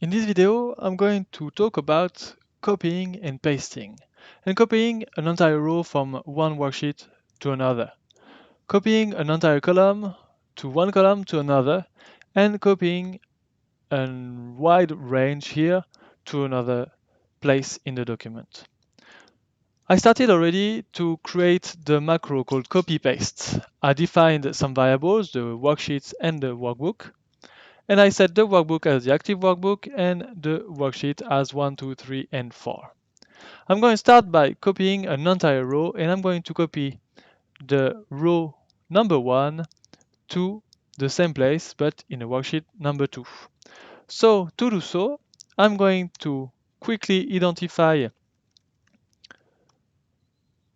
In this video, I'm going to talk about copying and pasting, and copying an entire row from one worksheet to another, copying an entire column to one column to another, and copying a wide range here to another place in the document. I started already to create the macro called copy paste. I defined some variables, the worksheets and the workbook, and I set the workbook as the active workbook and the worksheet as 1, 2, 3, and 4. I'm going to start by copying an entire row, and I'm going to copy the row number 1 to the same place, but in the worksheet number 2. So to do so, I'm going to quickly identify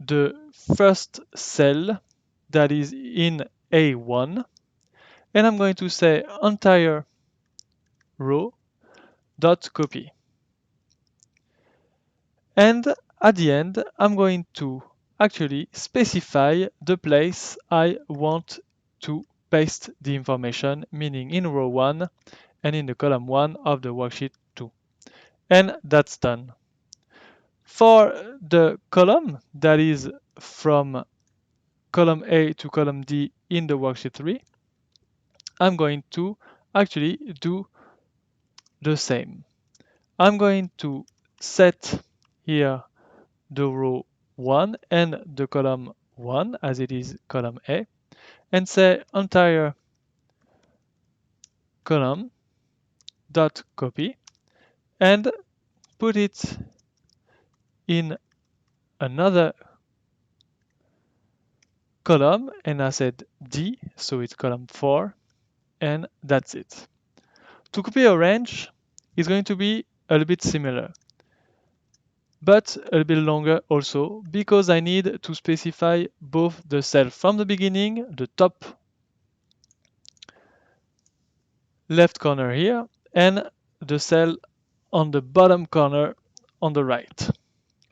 the first cell that is in A1, and I'm going to say entire row dot copy. And at the end, I'm going to actually specify the place I want to paste the information, meaning in row 1 and in the column 1 of the worksheet 2. And that's done. For the column that is from column A to column D in the worksheet 3, I'm going to actually do the same. I'm going to set here the row 1 and the column 1 as it is column A, and say entire column dot copy and put it in another column, and I said D, so it's column 4, and that's it. To copy a range is going to be a little bit similar, but a little bit longer also, because I need to specify both the cell from the beginning, the top left corner here, and the cell on the bottom corner on the right.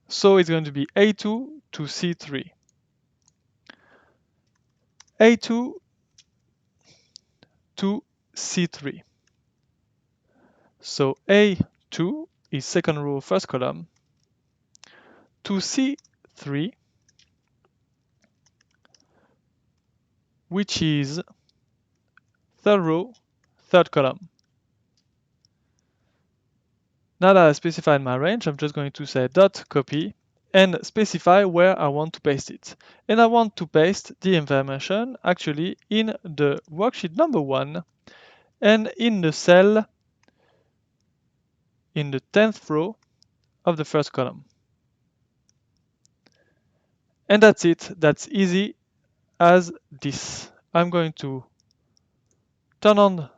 So it's going to be A2 to C3. A2 to C3. So A2 is second row, first column, to C3, which is third row, third column. Now that I specified my range, I'm just going to say dot copy and specify where I want to paste it. And I want to paste the information actually in the worksheet number 1 and in the cell in the 10th row of the first column. And that's it. That's easy as this. I'm going to turn on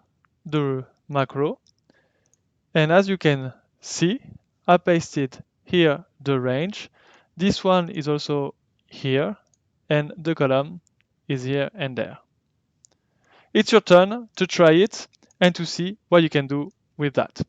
the macro, and as you can see, I pasted here the range. This one is also here, and the column is here and there. It's your turn to try it and to see what you can do with that.